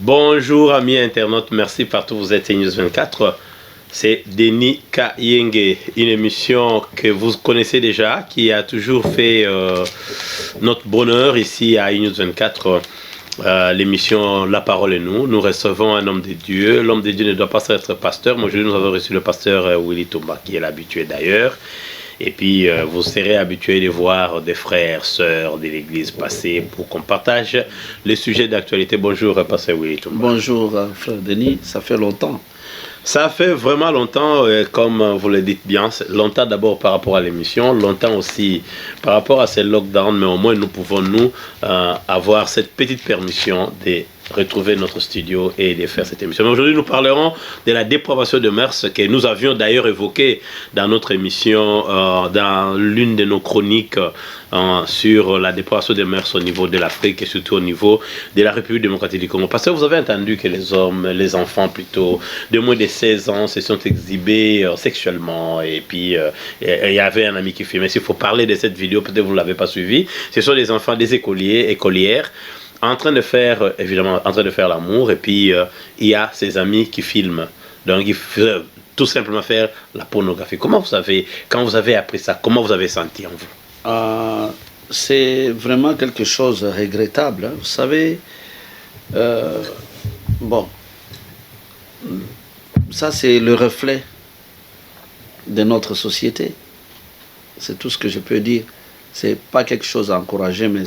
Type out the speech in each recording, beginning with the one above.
Bonjour amis internautes, merci partout où vous êtes News 24. C'est Denis Kayenge, une émission que vous connaissez déjà, qui a toujours fait notre bonheur ici à News 24. L'émission La Parole et nous. Nous recevons un homme de Dieu. L'homme de Dieu ne doit pas être pasteur. Mais aujourd'hui, nous avons reçu le pasteur Willy Tomba, qui est l'habitué d'ailleurs. Et puis, vous serez habitués de voir des frères, sœurs de l'église passer pour qu'on partage les sujets d'actualité. Bonjour, pasteur Willy Tomba. Bonjour, frère Denis. Ça fait longtemps. Ça fait vraiment longtemps, comme vous le dites bien, longtemps d'abord par rapport à l'émission, longtemps aussi par rapport à ces lockdowns, mais au moins nous pouvons avoir cette petite permission de retrouver notre studio et de faire cette émission. Mais aujourd'hui nous parlerons de la dépravation de mœurs que nous avions d'ailleurs évoqué dans notre émission, dans l'une de nos chroniques sur la dépravation des mœurs au niveau de l'Afrique et surtout au niveau de la République démocratique du Congo. Parce que vous avez entendu que les hommes, les enfants plutôt, de moins de 16 ans se sont exhibés sexuellement. Et puis il y avait un ami qui filmait. S'il faut parler de cette vidéo, peut-être vous ne l'avez pas suivi. Ce sont des enfants, des écoliers, écolières, en train de faire, évidemment, en train de faire l'amour. Et puis il y a ses amis qui filment. Donc il faut tout simplement faire la pornographie. Comment vous avez, quand vous avez appris ça, comment vous avez senti en vous? C'est vraiment quelque chose de regrettable. Vous savez, bon, ça c'est le reflet de notre société. C'est tout ce que je peux dire. C'est pas quelque chose à encourager, mais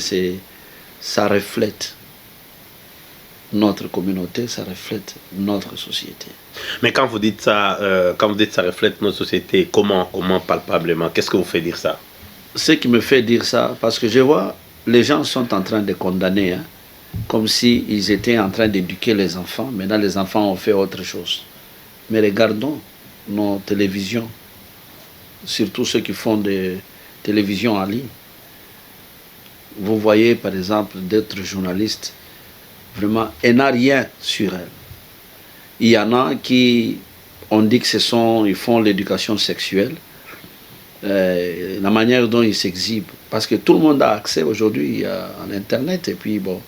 ça reflète notre communauté, ça reflète notre société. Mais quand vous dites ça, ça reflète notre société, comment palpablement? Qu'est-ce que vous fait dire ça? Ce qui me fait dire ça, parce que je vois, les gens sont en train de condamner, hein, comme s'ils étaient en train d'éduquer les enfants. Maintenant, les enfants ont fait autre chose. Mais regardons nos télévisions, surtout ceux qui font des télévisions en ligne. Vous voyez, par exemple, d'autres journalistes, vraiment, il n'y a rien sur elles. Il y en a qui, on dit que ils font l'éducation sexuelle. La manière dont ils s'exhibent, parce que tout le monde a accès aujourd'hui à l'internet et puis bon,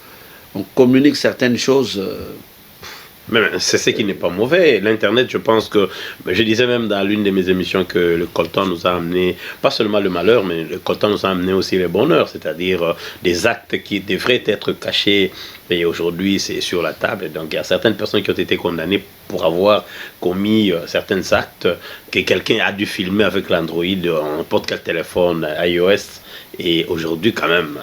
on communique certaines choses. Mais c'est ce qui n'est pas mauvais. L'internet, je pense que, je disais même dans l'une de mes émissions que le coltan nous a amené, pas seulement le malheur, mais le coltan nous a amené aussi le bonheur, c'est-à-dire des actes qui devraient être cachés. Et aujourd'hui, c'est sur la table. Donc, il y a certaines personnes qui ont été condamnées pour avoir commis certains actes que quelqu'un a dû filmer avec l'Android, n'importe quel téléphone iOS. Et aujourd'hui, quand même,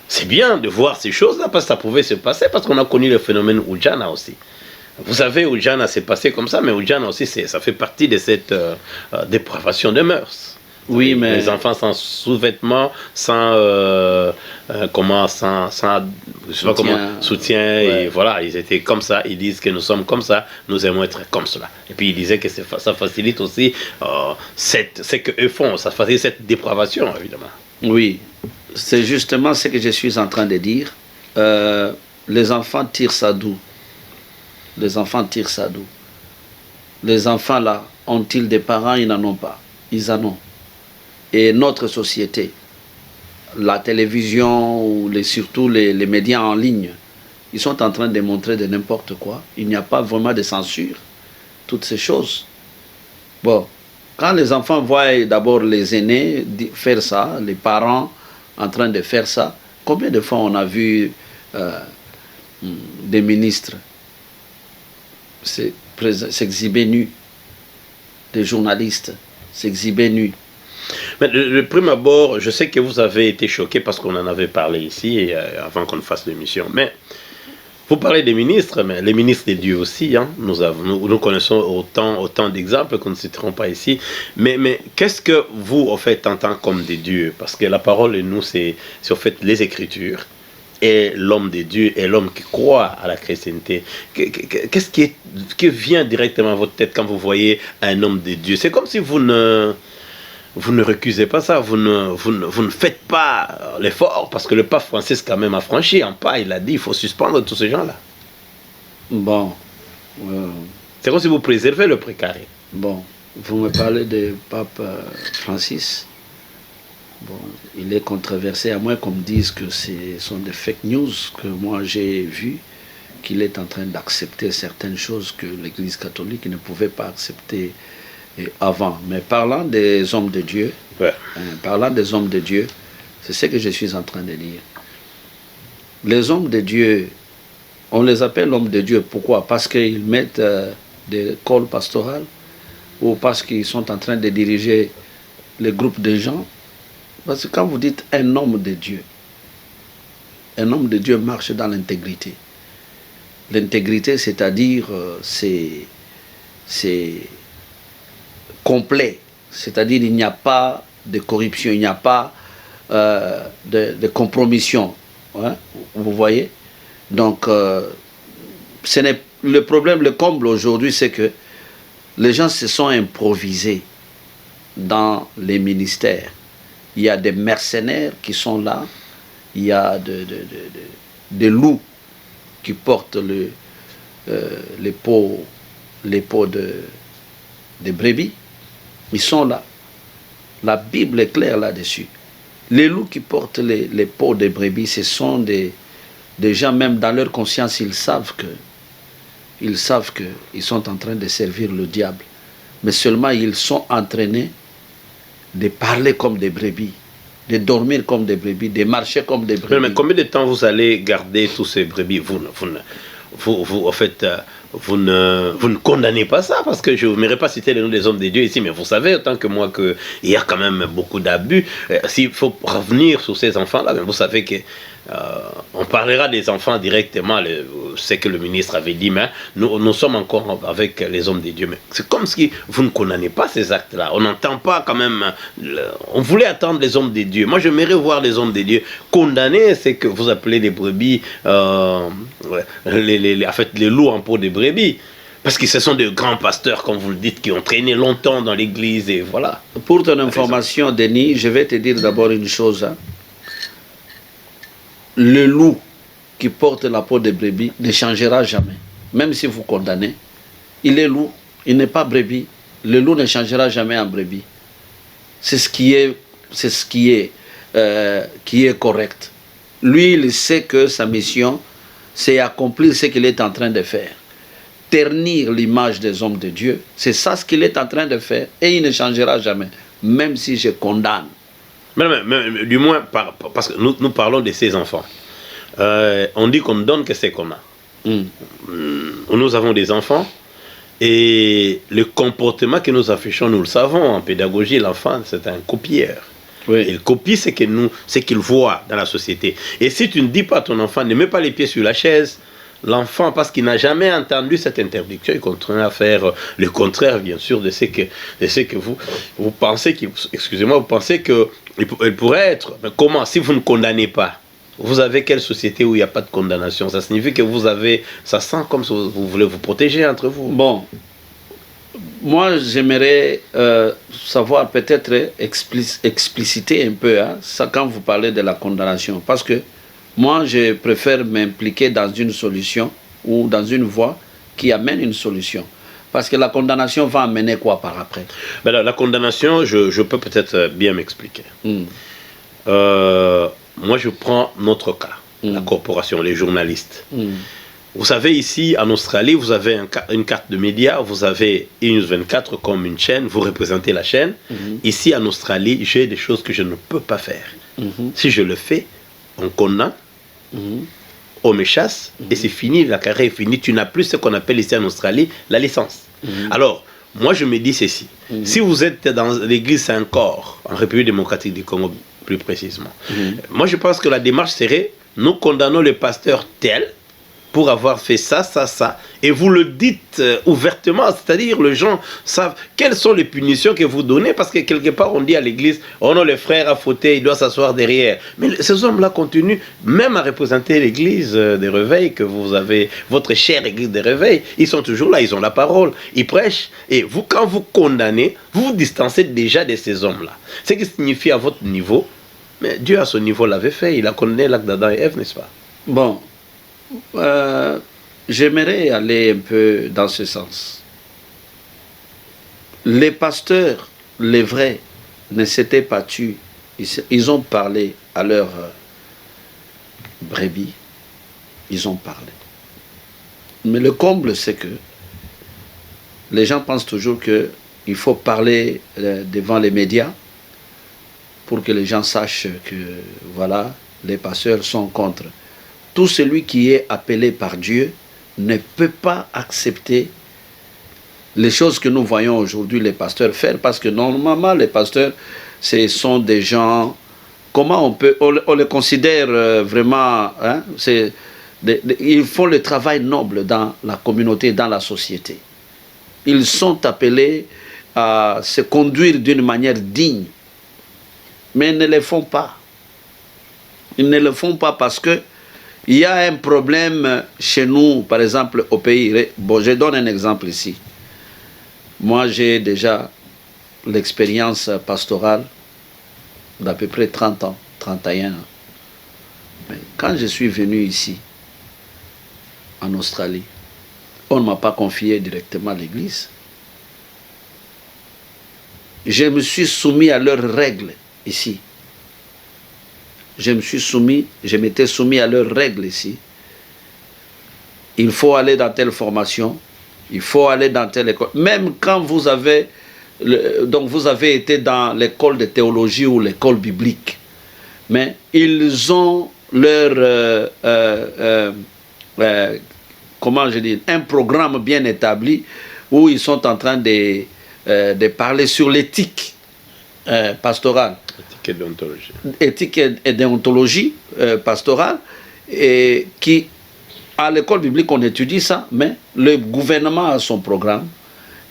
c'est bien de voir ces choses-là parce que ça pouvait se passer, parce qu'on a connu le phénomène Oujana aussi. Vous savez, Oujana s'est passé comme ça, mais Oujana aussi, ça fait partie de cette dépravation de mœurs. Oui, mais les enfants sans sous-vêtements, sans soutien, ouais. Et voilà, ils étaient comme ça, ils disent que nous sommes comme ça, nous aimons être comme cela. Et puis ils disaient que ça facilite aussi ce qu'eux font, ça facilite cette dépravation, évidemment. Oui, c'est justement ce que je suis en train de dire. Les enfants tirent ça d'où? Les enfants tirent ça d'où? Les enfants là, ont-ils des parents? Ils n'en ont pas. Ils en ont. Et notre société, la télévision ou surtout les médias en ligne, ils sont en train de montrer de n'importe quoi. Il n'y a pas vraiment de censure. Toutes ces choses. Bon, quand les enfants voient d'abord les aînés faire ça, les parents en train de faire ça, combien de fois on a vu des ministres s'exhiber nus, des journalistes s'exhiber nus? Mais le prime abord, je sais que vous avez été choqué parce qu'on en avait parlé ici avant qu'on fasse l'émission. Mais vous parlez des ministres, mais les ministres de Dieu aussi. Hein, nous connaissons autant d'exemples qu'on ne citerons pas ici. Mais qu'est-ce que vous, en fait, en tant qu'homme de Dieu? Parce que la parole, et nous, c'est en fait les Écritures. Et l'homme de Dieu et l'homme qui croit à la chrétienté. Qu'est-ce qui vient directement à votre tête quand vous voyez un homme de Dieu? C'est comme si vous ne recusez pas ça, vous ne faites pas l'effort, parce que le pape Francis quand même a franchi un pas, il a dit il faut suspendre tous ces gens-là. Bon. C'est comme si vous préservez le précaré. Bon, vous me parlez du pape Francis. Bon, il est controversé, à moins qu'on me dise que ce sont des fake news que moi j'ai vues, qu'il est en train d'accepter certaines choses que l'Église catholique ne pouvait pas accepter avant. Mais parlant des hommes de Dieu, parlant des hommes de Dieu, c'est ce que je suis en train de dire. Les hommes de Dieu, on les appelle hommes de Dieu. Pourquoi? Parce qu'ils mettent des cols pastorales ou parce qu'ils sont en train de diriger les groupes de gens. Parce que quand vous dites un homme de Dieu marche dans l'intégrité. L'intégrité, c'est-à-dire, c'est complet. C'est-à-dire, il n'y a pas de corruption, il n'y a pas de compromission. Hein? Vous voyez? Donc, le problème, le comble aujourd'hui, c'est que les gens se sont improvisés dans les ministères. Il y a des mercenaires qui sont là, il y a des loups qui portent les peaux de brebis. Ils sont là. La Bible est claire là-dessus. Les loups qui portent les peaux de brebis, ce sont des gens, même dans leur conscience, ils savent qu'ils sont en train de servir le diable. Mais seulement ils sont entraînés de parler comme des brebis, de dormir comme des brebis, de marcher comme des brebis. Mais combien de temps vous allez garder tous ces brebis? En fait, vous ne condamnez pas ça, parce que je n'aimerais pas citer les noms des hommes de Dieu ici, mais vous savez autant que moi qu'il y a quand même beaucoup d'abus. S'il faut revenir sur ces enfants-là, vous savez que on parlera des enfants directement, c'est que le ministre avait dit, mais nous sommes encore avec les hommes de Dieu. Mais c'est comme si vous ne condamnez pas ces actes-là. On n'entend pas quand même. On voulait attendre les hommes de Dieu. Moi, j'aimerais voir les hommes de Dieu condamner ce que vous appelez les brebis, en fait, les loups en peau de brebis. Parce que ce sont de grands pasteurs, comme vous le dites, qui ont traîné longtemps dans l'église, et voilà. Pour ton information, Denis, je vais te dire d'abord une chose. Hein. Le loup qui porte la peau de brebis ne changera jamais. Même si vous condamnez, il est loup, il n'est pas brebis. Le loup ne changera jamais en brebis. C'est ce qui est correct. Lui, il sait que sa mission, c'est accomplir ce qu'il est en train de faire. Ternir l'image des hommes de Dieu, c'est ça ce qu'il est en train de faire, et il ne changera jamais, même si je condamne. Mais du moins, parce que nous parlons de ces enfants. On dit qu'on ne donne que ce qu'on a. Nous avons des enfants, et le comportement que nous affichons, nous le savons, en pédagogie, l'enfant, c'est un copieur. Oui. Il copie ce qu'il voit dans la société. Et si tu ne dis pas à ton enfant, ne mets pas les pieds sur la chaise, l'enfant, parce qu'il n'a jamais entendu cette interdiction, il continue à faire le contraire, bien sûr, de ce que vous pensez, excusez-moi, vous pensez qu'il pourrait être. Mais comment? Si vous ne condamnez pas, vous avez quelle société où il n'y a pas de condamnation? Ça signifie que ça sent comme si vous voulez vous protéger entre vous. Bon, moi j'aimerais savoir, peut-être expliciter un peu ça quand vous parlez de la condamnation, parce que moi, je préfère m'impliquer dans une solution ou dans une voie qui amène une solution. Parce que la condamnation va amener quoi par après? Ben là, la condamnation, je peux peut-être bien m'expliquer. Moi, je prends notre cas, la corporation, les journalistes. Vous savez, ici, en Australie, vous avez une carte de médias, vous avez E-News24 comme une chaîne, vous représentez la chaîne. Ici, en Australie, j'ai des choses que je ne peux pas faire. Si je le fais, on condamne, on me chasse, et c'est fini, la carrière est finie. Tu n'as plus ce qu'on appelle ici en Australie la licence. Alors, moi je me dis ceci, si vous êtes dans l'église Saint-Corps, en République démocratique du Congo plus précisément, moi je pense que la démarche serait, nous condamnons le pasteur tel, pour avoir fait ça, ça, ça. Et vous le dites ouvertement, c'est-à-dire les gens savent quelles sont les punitions que vous donnez, parce que quelque part on dit à l'église, oh non, le frère a fauté, il doit s'asseoir derrière. Mais ces hommes-là continuent même à représenter l'église des réveils, que vous avez, votre chère église des réveils, ils sont toujours là, ils ont la parole, ils prêchent. Et vous, quand vous condamnez, vous vous distancez déjà de ces hommes-là. Ce qui signifie à votre niveau, mais Dieu à son niveau l'avait fait, il a condamné l'acte d'Adam et Ève, n'est-ce pas? Bon. J'aimerais aller un peu dans ce sens. Les pasteurs, les vrais, ne s'étaient pas tus. Ils ont parlé à leurs brebis. Ils ont parlé. Mais le comble, c'est que les gens pensent toujours qu'il faut parler devant les médias pour que les gens sachent que, voilà, les pasteurs sont contre. Tout celui qui est appelé par Dieu ne peut pas accepter les choses que nous voyons aujourd'hui les pasteurs faire, parce que normalement, les pasteurs, ce sont des gens, comment on les considère vraiment, hein, ils font le travail noble dans la communauté, dans la société. Ils sont appelés à se conduire d'une manière digne, mais ils ne le font pas. Ils ne le font pas parce que il y a un problème chez nous, par exemple, au pays. Bon, je donne un exemple ici. Moi, j'ai déjà l'expérience pastorale d'à peu près 30 ans, 31 ans. Mais quand je suis venu ici, en Australie, on ne m'a pas confié directement à l'église. Je me suis soumis à leurs règles ici. Je m'étais soumis à leurs règles ici. Il faut aller dans telle formation, il faut aller dans telle école. Même quand vous avez été dans l'école de théologie ou l'école biblique, mais ils ont leur comment je dis, un programme bien établi où ils sont en train de parler sur l'éthique pastorale. Éthique et déontologie. Éthique et déontologie pastorale, et qui, à l'école biblique, on étudie ça, mais le gouvernement a son programme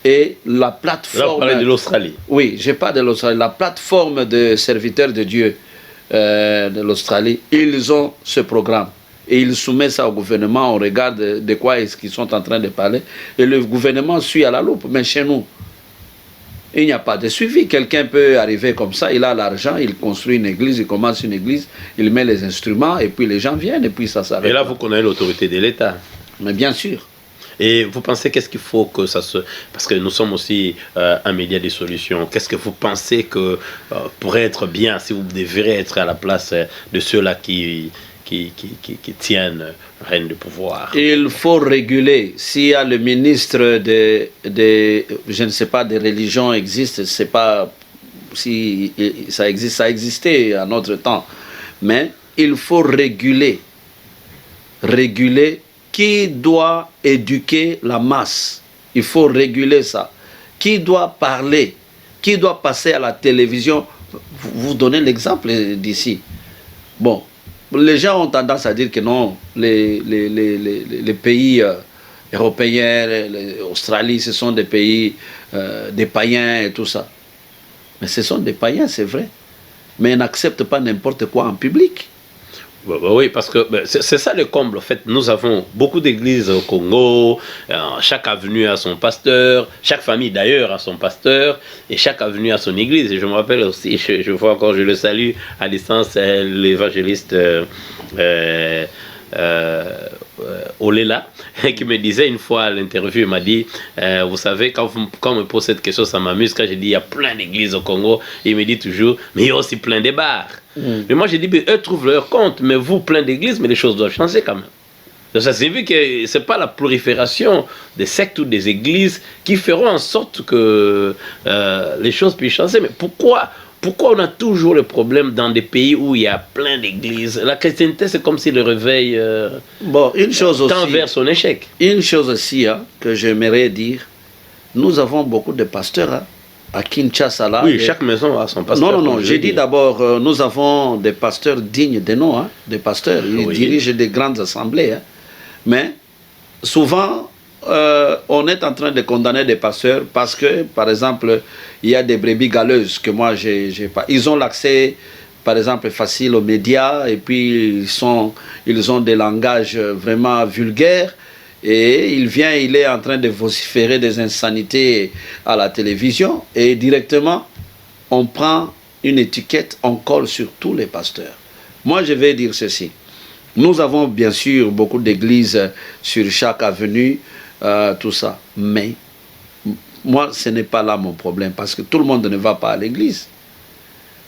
et la plateforme... Là, vous parlez de l'Australie. Oui, je parle de l'Australie. La plateforme de serviteurs de Dieu de l'Australie, ils ont ce programme. Et ils soumettent ça au gouvernement, on regarde de quoi est-ce qu'ils sont en train de parler, et le gouvernement suit à la loupe. Mais chez nous, il n'y a pas de suivi. Quelqu'un peut arriver comme ça, il a l'argent, il construit une église, il commence une église, il met les instruments, et puis les gens viennent, et puis ça s'arrête. Et là, vous connaissez l'autorité de l'État. Mais bien sûr. Et vous pensez qu'est-ce qu'il faut que ça se... Parce que nous sommes aussi un média des solutions. Qu'est-ce que vous pensez que pourrait être bien, si vous devriez être à la place de ceux-là qui tiennent règne de pouvoir? Il faut réguler. S'il y a le ministre je ne sais pas, des religions existe, c'est pas si ça existe, ça existait à notre temps, mais il faut réguler qui doit éduquer la masse. Il faut réguler ça. Qui doit parler, qui doit passer à la télévision. Vous donnez l'exemple d'ici. Bon, les gens ont tendance à dire que non, les pays européens, l'Australie, ce sont des pays des païens et tout ça. Mais ce sont des païens, c'est vrai. Mais ils n'acceptent pas n'importe quoi en public. Oui, parce que c'est ça le comble. En fait, nous avons beaucoup d'églises au Congo, chaque avenue a son pasteur, chaque famille d'ailleurs a son pasteur, et chaque avenue a son église. Et je me rappelle aussi, je vois encore, je le salue à distance, l'évangéliste Olela, qui me disait une fois à l'interview, il m'a dit, vous savez, quand on me pose cette question, ça m'amuse, quand je dis il y a plein d'églises au Congo, il me dit toujours, mais il y a aussi plein de bars. Mais moi, j'ai dit, eux trouvent leur compte, mais vous, plein d'églises, mais les choses doivent changer quand même. Donc ça s'est vu que ce n'est pas la prolifération des sectes ou des églises qui feront en sorte que les choses puissent changer. Mais pourquoi on a toujours le problème dans des pays où il y a plein d'églises? La chrétienté, c'est comme si le réveil une chose aussi, tend vers son échec. Une chose aussi que j'aimerais dire, nous avons beaucoup de pasteurs à Kinshasa. Là, oui, chaque maison a son pasteur. Non, j'ai dit d'abord, nous avons des pasteurs dignes de nom, des pasteurs, ils dirigent des grandes assemblées. Mais souvent, on est en train de condamner des pasteurs parce que, par exemple, il y a des brebis galeuses que moi, j'ai pas. Ils ont l'accès, par exemple, facile aux médias, et puis ils ont des langages vraiment vulgaires. Et il est en train de vociférer des insanités à la télévision, et directement, on prend une étiquette, on colle sur tous les pasteurs. Moi, je vais dire ceci. Nous avons bien sûr beaucoup d'églises sur chaque avenue, tout ça. Mais moi, ce n'est pas là mon problème, parce que tout le monde ne va pas à l'église.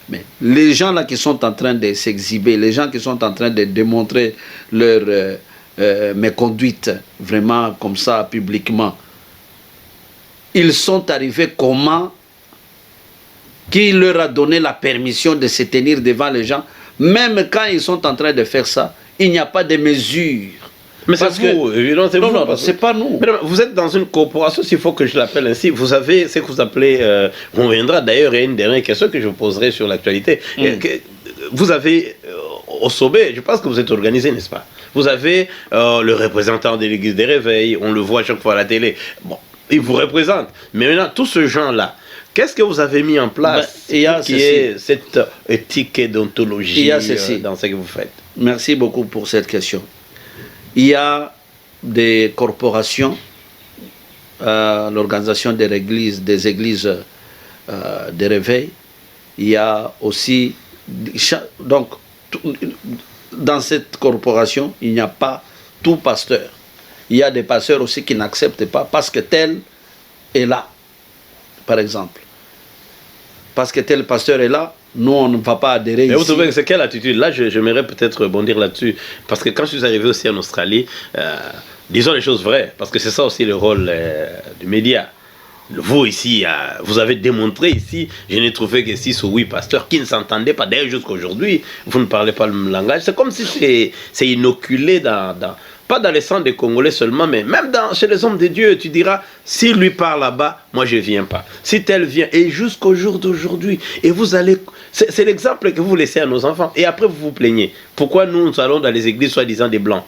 Mais les gens là qui sont en train de s'exhiber, les gens qui sont en train de démontrer leur mes conduites, vraiment comme ça, publiquement. Ils sont arrivés comment? Qui leur a donné la permission de se tenir devant les gens? Même quand ils sont en train de faire ça, il n'y a pas de mesures. Mais c'est vous, évidemment, c'est vous. Non, c'est pas nous. Madame, vous êtes dans une corporation, s'il faut que je l'appelle ainsi. Vous avez ce que vous appelez, on reviendra d'ailleurs, il y a une dernière question que je vous poserai sur l'actualité. Vous avez, au sommet, je pense que vous êtes organisé, n'est-ce pas? Vous avez le représentant de l'église des réveils, on le voit chaque fois à la télé. Bon, il vous représente. Mais maintenant, tout ce genre-là, qu'est-ce que vous avez mis en place qui est cette éthique et d'ontologie dans ce que vous faites? Merci beaucoup pour cette question. Il y a des corporations, l'organisation des églises de réveil. Il y a aussi, donc, dans cette corporation, il n'y a pas tout pasteur. Il y a des pasteurs aussi qui n'acceptent pas parce que tel est là, par exemple. Parce que tel pasteur est là, nous, on ne va pas adhérer ici. Mais vous trouvez que c'est quelle attitude? Là, j'aimerais peut-être rebondir là-dessus. Parce que quand je suis arrivé aussi en Australie, disons les choses vraies, parce que c'est ça aussi le rôle du média. Vous ici, vous avez démontré ici, je n'ai trouvé que 6 ou 8 pasteurs qui ne s'entendaient pas. D'ailleurs, jusqu'à aujourd'hui, vous ne parlez pas le même langage. C'est comme si c'est inoculé pas dans les centres des Congolais seulement, mais même chez les hommes de Dieu. Tu diras, si lui part là-bas, moi je ne viens pas. Si tel vient, et jusqu'au jour d'aujourd'hui, et vous allez... C'est l'exemple que vous laissez à nos enfants. Et après, vous vous plaignez. Pourquoi nous allons dans les églises soi-disant des Blancs?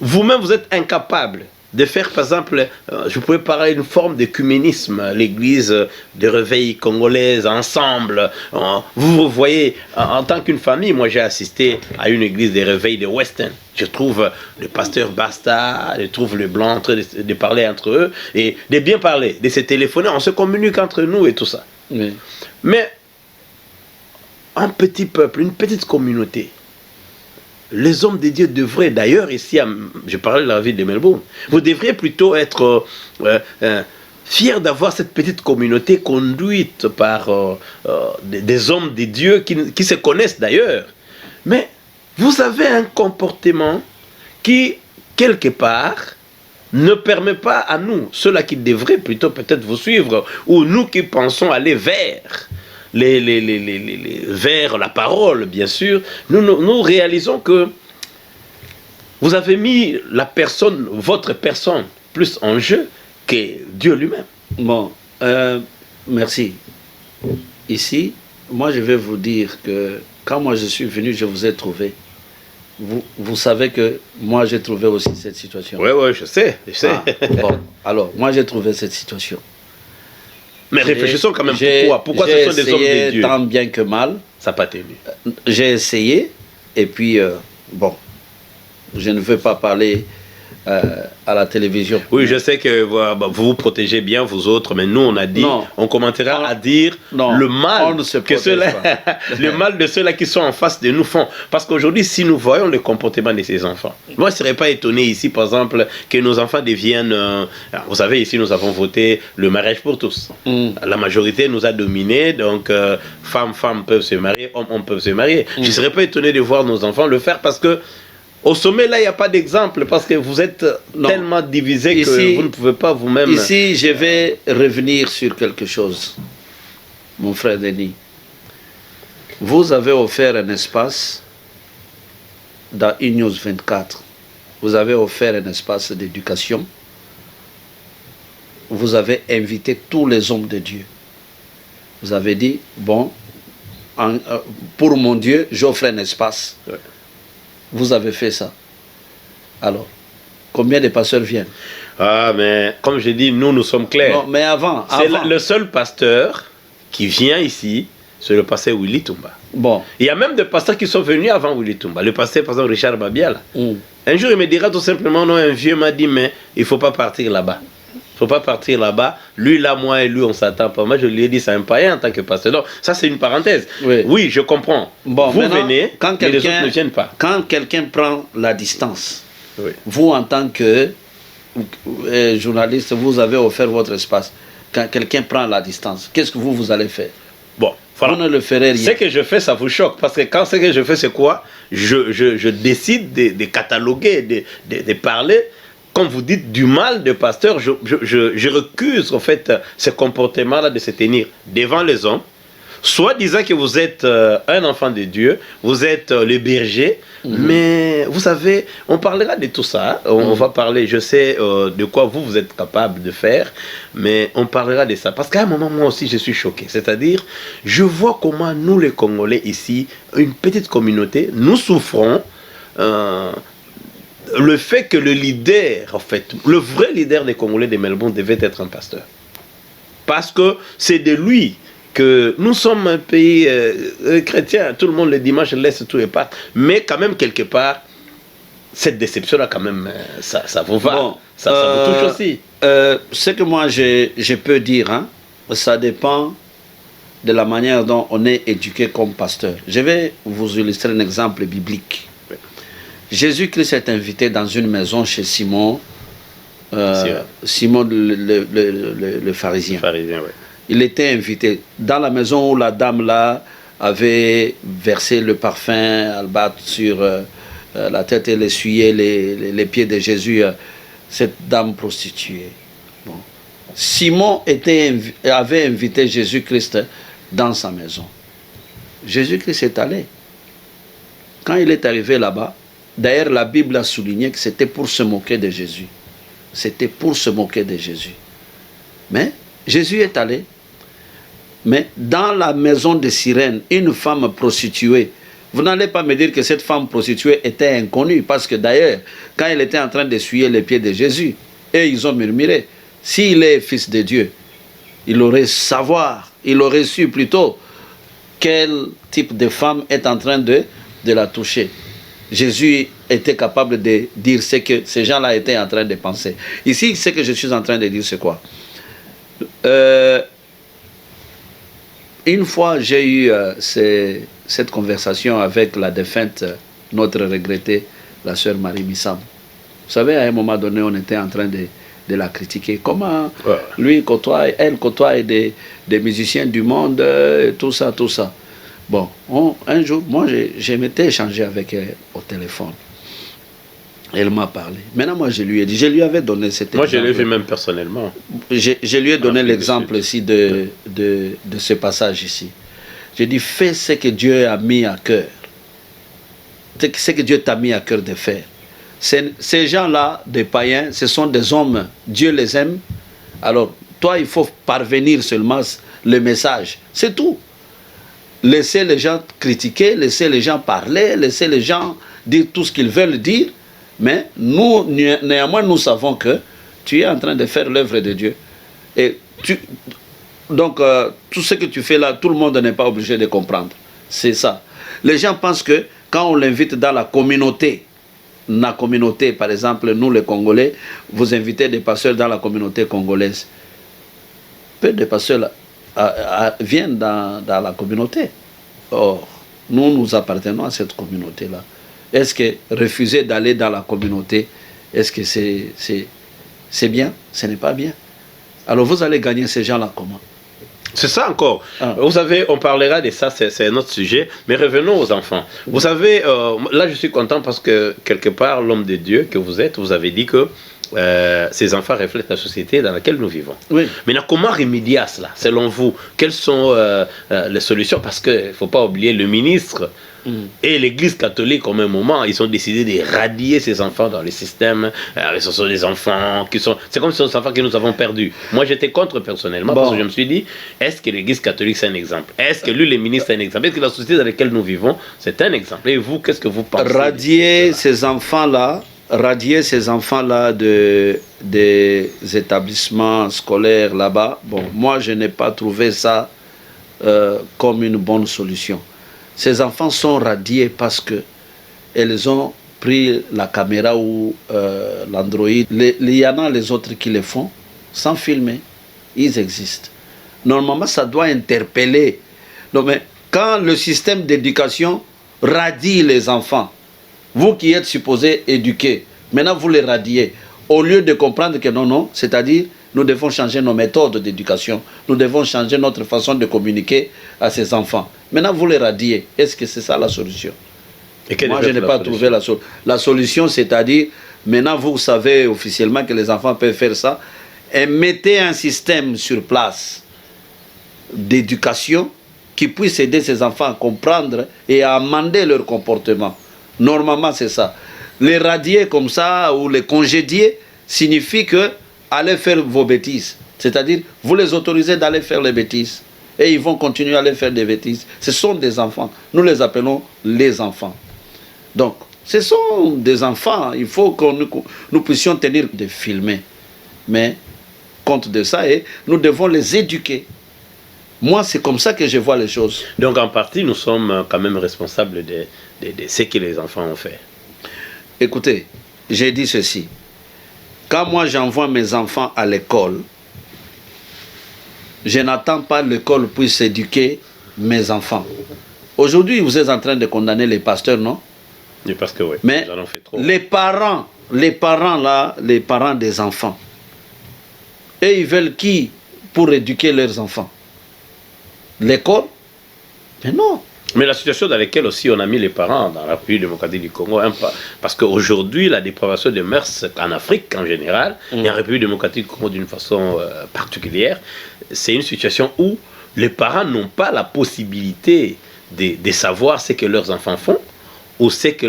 Vous-même, vous êtes incapable de faire, par exemple, je pourrais parler d'une forme d'écuménisme, l'église de réveil congolaise, ensemble. Vous voyez, en tant qu'une famille, moi j'ai assisté à une église de réveil de Western. Je trouve le pasteur Basta, je trouve les Blancs en train de parler entre eux, et de bien parler, de se téléphoner, on se communique entre nous et tout ça. Oui. Mais un petit peuple, une petite communauté, les hommes de Dieu devraient, d'ailleurs, ici, je parlais de la ville de Melbourne, vous devriez plutôt être fiers d'avoir cette petite communauté conduite par des hommes de Dieu qui se connaissent d'ailleurs. Mais vous avez un comportement qui, quelque part, ne permet pas à nous, ceux-là qui devraient plutôt peut-être vous suivre, ou nous qui pensons aller vers vers la parole, bien sûr, nous réalisons que vous avez mis la personne, votre personne, plus en jeu que Dieu lui-même. Bon, merci. Ici, moi je vais vous dire que quand moi je suis venu, je vous ai trouvé. Vous savez que moi j'ai trouvé aussi cette situation. Oui, je sais. Bon, alors, moi j'ai trouvé cette situation. Mais réfléchissons quand même, pourquoi ce sont des hommes de Dieu? Tant bien que mal. Ça n'a pas tenu. J'ai essayé, et puis, bon, je ne veux pas parler à la télévision. Oui, je sais que vous vous protégez bien, vous autres, mais nous, on a dit, on commentera à dire le mal le mal de ceux-là qui sont en face de nous font. Parce qu'aujourd'hui, si nous voyons le comportement de ces enfants, moi, je ne serais pas étonné ici, par exemple, que nos enfants deviennent... vous savez, ici, nous avons voté le mariage pour tous. La majorité nous a dominés, donc femmes peuvent se marier, hommes peuvent se marier. Je ne serais pas étonné de voir nos enfants le faire parce que au sommet, là, il n'y a pas d'exemple parce que vous êtes tellement divisés que vous ne pouvez pas vous-même... Ici, je vais revenir sur quelque chose, mon frère Denis. Vous avez offert un espace dans E-News 24. Vous avez offert un espace d'éducation. Vous avez invité tous les hommes de Dieu. Vous avez dit, bon, pour mon Dieu, j'offre un espace. Ouais. Vous avez fait ça. Alors, combien de pasteurs viennent? Ah, mais comme je dis, nous sommes clairs. Non, mais avant. Le seul pasteur qui vient ici, c'est le pasteur Willy Tumba. Bon. Il y a même des pasteurs qui sont venus avant Willy Tumba. Le pasteur, par exemple, Richard Babiala. Un jour, il me dira tout simplement, non, un vieux m'a dit, mais il ne faut pas partir là-bas. Il ne faut pas partir là-bas. Lui, là, moi et lui, on ne s'attend pas. Moi, je lui ai dit, c'est un païen en tant que pasteur. Donc, ça, c'est une parenthèse. Oui, je comprends. Bon, vous venez, quand mais les autres ne viennent pas. Quand quelqu'un prend la distance, vous, en tant que journaliste, vous avez offert votre espace. Quand quelqu'un prend la distance, qu'est-ce que vous allez faire? Bon, voilà. Vous ne le ferez rien. Ce que je fais, ça vous choque. Parce que quand ce que je fais, c'est quoi? je décide de cataloguer, de parler, comme vous dites, du mal de pasteur, je recuse en fait ce comportement-là de se tenir devant les hommes, soit disant que vous êtes un enfant de Dieu, vous êtes le berger, mais vous savez, on parlera de tout ça, on va parler, je sais de quoi vous êtes capable de faire, mais on parlera de ça, parce qu'à un moment, moi aussi, je suis choqué, c'est-à-dire, je vois comment nous, les Congolais, ici, une petite communauté, nous souffrons le fait que le leader, en fait, le vrai leader des Congolais de Melbourne devait être un pasteur. Parce que c'est de lui que nous sommes un pays chrétien, tout le monde le dimanche laisse tout et part, mais quand même quelque part, cette déception-là quand même, ça vous va, bon, ça vous touche aussi. Ce que moi je peux dire, hein, ça dépend de la manière dont on est éduqué comme pasteur. Je vais vous illustrer un exemple biblique. Oui. Jésus-Christ est invité dans une maison chez Simon, Simon le pharisien. Oui. Il était invité dans la maison où la dame là avait versé le parfum albâtre sur la tête et essuyé les pieds de Jésus, cette dame prostituée. Bon. Simon avait invité Jésus-Christ dans sa maison. Jésus-Christ est allé. Quand il est arrivé là-bas, d'ailleurs la Bible a souligné que c'était pour se moquer de Jésus. C'était pour se moquer de Jésus. Mais Jésus est allé. Mais dans la maison de Cyrène, une femme prostituée, vous n'allez pas me dire que cette femme prostituée était inconnue, parce que d'ailleurs, quand elle était en train d'essuyer les pieds de Jésus, et ils ont murmuré, s'il est fils de Dieu, il aurait su plutôt quel type de femme est en train de la toucher. Jésus était capable de dire ce que ces gens-là étaient en train de penser. Ici, ce que je suis en train de dire, c'est quoi? Une fois, j'ai eu cette conversation avec la défunte, notre regrettée, la sœur Marie Missam. Vous savez, à un moment donné, on était en train de la critiquer. Comment lui côtoie, elle côtoie des musiciens du monde, tout ça, tout ça. Bon, un jour, moi, je m'étais échangé avec elle au téléphone. Elle m'a parlé. Maintenant, moi, je lui ai dit, je lui avais donné cet exemple. Moi, je l'ai vu même personnellement. Je lui ai donné l'exemple ici de ce passage ici. J'ai dit, fais ce que Dieu a mis à cœur. Ce que Dieu t'a mis à cœur de faire. Ces gens-là, des païens, ce sont des hommes, Dieu les aime. Alors, toi, il faut parvenir seulement le message. C'est tout. Laissez les gens critiquer, laissez les gens parler, laissez les gens dire tout ce qu'ils veulent dire. Mais nous, néanmoins, nous savons que tu es en train de faire l'œuvre de Dieu. Et donc, tout ce que tu fais là, tout le monde n'est pas obligé de comprendre. C'est ça. Les gens pensent que quand on l'invite dans la communauté, par exemple, nous les Congolais, vous invitez des pasteurs dans la communauté congolaise. Peu de pasteurs viennent dans la communauté. Or, nous appartenons à cette communauté-là. Est-ce que refuser d'aller dans la communauté, est-ce que c'est bien? Ce n'est pas bien. Alors vous allez gagner ces gens-là comment? C'est ça encore. Vous savez, on parlera de ça, c'est un autre sujet. Mais revenons aux enfants. Vous savez, là je suis content parce que quelque part, l'homme de Dieu que vous êtes, vous avez dit que ces enfants reflètent la société dans laquelle nous vivons. Oui. Maintenant, comment remédier à cela? Selon vous, quelles sont les solutions? Parce qu'il ne faut pas oublier le ministre et l'Église catholique, au même moment, ils ont décidé de radier ces enfants dans le système. Ce sont des enfants qui sont... C'est comme si ce sont des enfants que nous avons perdus. Moi, j'étais contre personnellement parce que je me suis dit, est-ce que l'Église catholique, c'est un exemple? Est-ce que lui, le ministre, c'est un exemple? Est-ce que la société dans laquelle nous vivons, c'est un exemple? Et vous, qu'est-ce que vous pensez? Radier ces enfants-là des établissements scolaires là-bas, bon, moi, je n'ai pas trouvé ça comme une bonne solution. Ces enfants sont radiés parce qu'elles ont pris la caméra ou l'Android. Il y en a les autres qui le font sans filmer. Ils existent. Normalement, ça doit interpeller. Donc, mais quand le système d'éducation radie les enfants, vous qui êtes supposés éduquer, maintenant vous les radiez. Au lieu de comprendre que non, c'est-à-dire nous devons changer nos méthodes d'éducation, nous devons changer notre façon de communiquer à ces enfants. Maintenant vous les radiez. Est-ce que c'est ça la solution? Moi, je n'ai pas trouvé la solution. La solution, c'est-à-dire, maintenant, vous savez officiellement que les enfants peuvent faire ça, et mettez un système sur place d'éducation qui puisse aider ces enfants à comprendre et à amender leur comportement. Normalement, c'est ça. Les radier comme ça ou les congédier signifie que allez faire vos bêtises. C'est-à-dire, vous les autorisez d'aller faire les bêtises. Et ils vont continuer à aller faire des bêtises. Ce sont des enfants. Nous les appelons les enfants. Donc, ce sont des enfants. Il faut que nous puissions tenir de filmer. Mais, compte de ça, et nous devons les éduquer. Moi, c'est comme ça que je vois les choses. Donc, en partie, nous sommes quand même responsables de ce que les enfants ont fait. Écoutez, j'ai dit ceci. Quand moi, j'envoie mes enfants à l'école, je n'attends pas que l'école puisse éduquer mes enfants. Aujourd'hui, vous êtes en train de condamner les pasteurs, non? Oui, parce que oui, mais nous en avons fait trop. Les parents là, les parents des enfants, et ils veulent qui pour éduquer leurs enfants? L'école? Mais non. Mais la situation dans laquelle aussi on a mis les parents dans la République démocratique du Congo, hein, parce qu'aujourd'hui, la dépravation des mœurs en Afrique en général, et en République démocratique du Congo d'une façon particulière, c'est une situation où les parents n'ont pas la possibilité de savoir ce que leurs enfants font, ou c'est que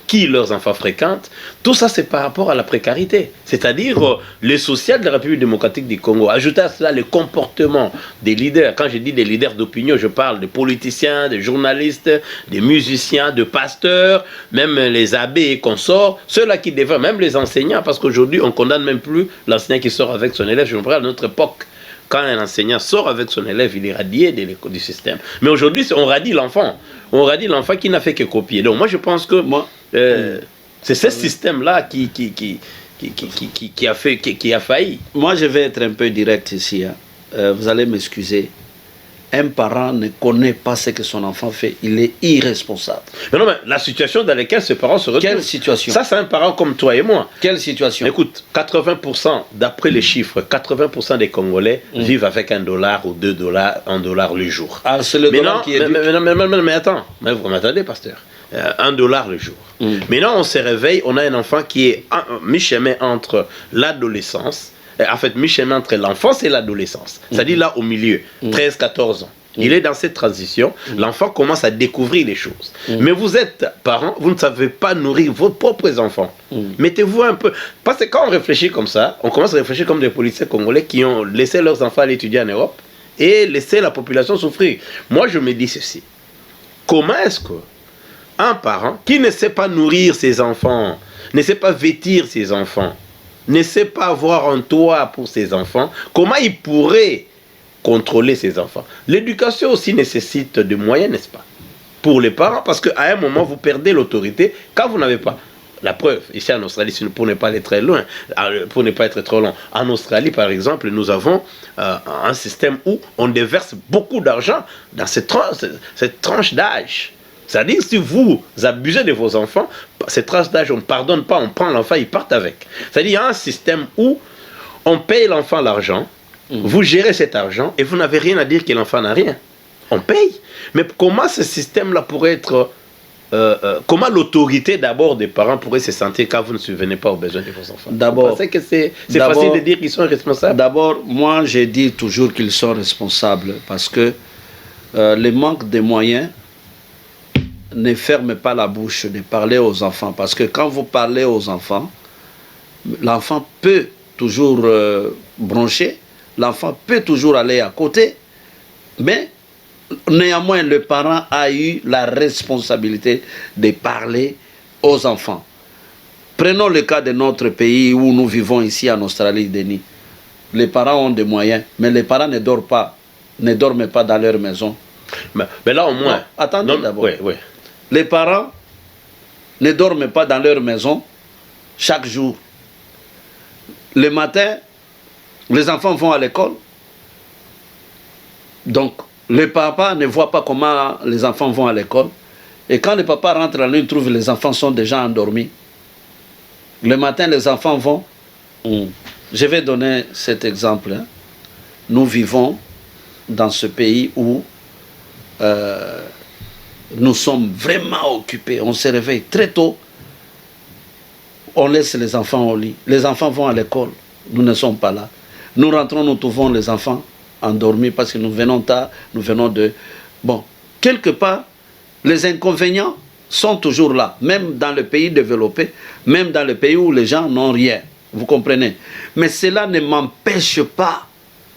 qui leurs enfants fréquentent. Tout ça, c'est par rapport à la précarité. C'est-à-dire le social de la République démocratique du Congo. Ajoutez à cela le comportement des leaders. Quand je dis des leaders d'opinion, je parle de politiciens, de journalistes, de musiciens, de pasteurs, même les abbés et consorts, ceux-là qui devraient, même les enseignants, parce qu'aujourd'hui, on ne condamne même plus l'enseignant qui sort avec son élève. Je me rappelle à notre époque, quand un enseignant sort avec son élève, il est radié du système. Mais aujourd'hui, on radie l'enfant. On radie l'enfant qui n'a fait que copier. Donc moi, je pense que c'est ce système-là qui a failli. Moi, je vais être un peu direct ici. Hein. Vous allez m'excuser. Un parent ne connaît pas ce que son enfant fait. Il est irresponsable. Mais non, mais la situation dans laquelle ce parent se retrouve. Quelle situation? Ça, c'est un parent comme toi et moi. Quelle situation? Écoute, 80%, d'après les chiffres, 80% des Congolais vivent avec $1 ou $2, $1 le jour. Ah, c'est le dollar qui est mais attends, vous m'attendez, pasteur. $1 le jour. Maintenant, on se réveille, on a un enfant qui est mi-chemin entre l'adolescence, en fait, mi-chemin entre l'enfance et l'adolescence. C'est-à-dire là, au milieu, 13-14 ans. Il est dans cette transition, l'enfant commence à découvrir les choses. Mais vous êtes parents, vous ne savez pas nourrir vos propres enfants. Mettez-vous un peu... Parce que quand on réfléchit comme ça, on commence à réfléchir comme des policiers congolais qui ont laissé leurs enfants aller étudier en Europe et laissé la population souffrir. Moi, je me dis ceci. Comment est-ce qu'un parent qui ne sait pas nourrir ses enfants, ne sait pas vêtir ses enfants, ne sait pas avoir un toit pour ses enfants, comment il pourrait contrôler ses enfants? L'éducation aussi nécessite des moyens, n'est-ce pas? Pour les parents, parce qu'à un moment, vous perdez l'autorité quand vous n'avez pas. La preuve, ici en Australie, pour ne pas aller très loin, pour ne pas être trop long, en Australie, par exemple, nous avons un système où on déverse beaucoup d'argent dans cette tranche d'âge. C'est-à-dire, si vous abusez de vos enfants, cette tranche d'âge, on ne pardonne pas, on prend l'enfant, ils partent avec. C'est-à-dire, il y a un système où on paye l'enfant l'argent, vous gérez cet argent et vous n'avez rien à dire que l'enfant n'a rien. On paye. Mais comment ce système-là pourrait être... comment l'autorité d'abord des parents pourrait se sentir quand vous ne subvenez pas aux besoins de vos enfants? Vous pensez que c'est facile de dire qu'ils sont responsables? D'abord, moi, j'ai dit toujours qu'ils sont responsables parce que le manque de moyens ne ferme pas la bouche de parler aux enfants. Parce que quand vous parlez aux enfants, l'enfant peut toujours broncher, l'enfant peut toujours aller à côté, mais néanmoins, le parent a eu la responsabilité de parler aux enfants. Prenons le cas de notre pays où nous vivons ici en Australie, Denis. Les parents ont des moyens, mais les parents ne dorment pas dans leur maison. Mais là, au moins... Non, attendez d'abord. Oui. Les parents ne dorment pas dans leur maison chaque jour. Le matin, les enfants vont à l'école. Donc, le papa ne voit pas comment les enfants vont à l'école. Et quand le papa rentre la nuit, il trouve que les enfants sont déjà endormis. Le matin, les enfants vont. Je vais donner cet exemple. Nous vivons dans ce pays où nous sommes vraiment occupés. On se réveille très tôt. On laisse les enfants au lit. Les enfants vont à l'école. Nous ne sommes pas là. Nous rentrons, nous trouvons les enfants endormis parce que nous venons tard, nous venons de... Bon, quelque part, les inconvénients sont toujours là, même dans le pays développé, même dans le pays où les gens n'ont rien. Vous comprenez? Mais cela ne m'empêche pas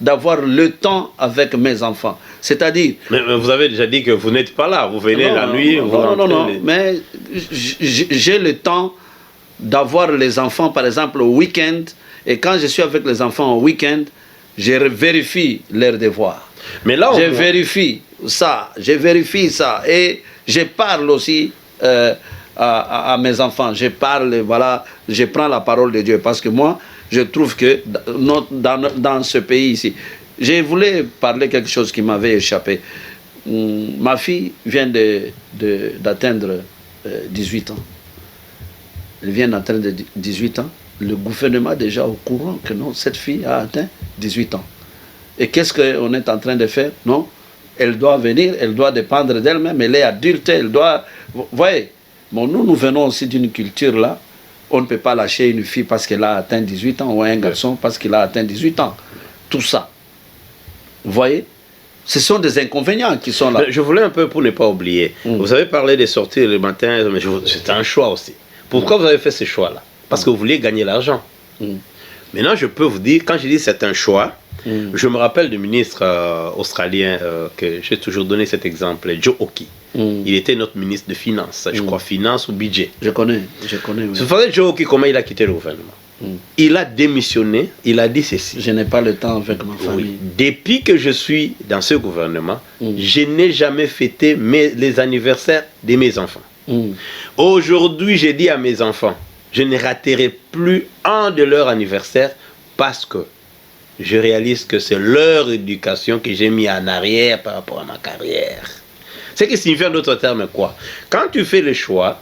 d'avoir le temps avec mes enfants. C'est-à-dire... Mais vous avez déjà dit que vous n'êtes pas là. Vous venez la nuit. Non. Mais j'ai le temps d'avoir les enfants, par exemple, au week-end. Et quand je suis avec les enfants au week-end, je vérifie leurs devoirs. Mais là, je vérifie ça. Et je parle aussi à mes enfants. Je parle, voilà, je prends la parole de Dieu. Parce que moi, je trouve que dans ce pays ici, je voulais parler quelque chose qui m'avait échappé. Ma fille vient d'atteindre 18 ans. Elle vient d'atteindre 18 ans. Le gouvernement est déjà au courant que non, cette fille a atteint 18 ans. Et qu'est-ce qu'on est en train de faire? Non, elle doit venir, elle doit dépendre d'elle-même, elle est adulte, elle doit... Vous voyez, bon, nous venons aussi d'une culture là, on ne peut pas lâcher une fille parce qu'elle a atteint 18 ans, ou un garçon parce qu'il a atteint 18 ans. Tout ça. Vous voyez? Ce sont des inconvénients qui sont là. Je voulais un peu, pour ne pas oublier, vous avez parlé des sorties le matin, mais c'était un choix aussi. Pourquoi vous avez fait ce choix-là? Parce que vous vouliez gagner l'argent. Maintenant, je peux vous dire, quand je dis c'est un choix, je me rappelle du ministre australien que j'ai toujours donné cet exemple, Joe Hockey. Il était notre ministre de Finances, je crois, Finances ou Budget. Je connais. Oui. Vous savez, Joe Hockey, comment il a quitté le gouvernement? Il a démissionné, il a dit ceci. Je n'ai pas le temps avec ma famille. Oui. Depuis que je suis dans ce gouvernement, je n'ai jamais fêté les anniversaires de mes enfants. Aujourd'hui, j'ai dit à mes enfants, je ne raterai plus un de leurs anniversaires parce que je réalise que c'est leur éducation que j'ai mis en arrière par rapport à ma carrière. Ce qui signifie en d'autres termes quoi? Quand tu fais le choix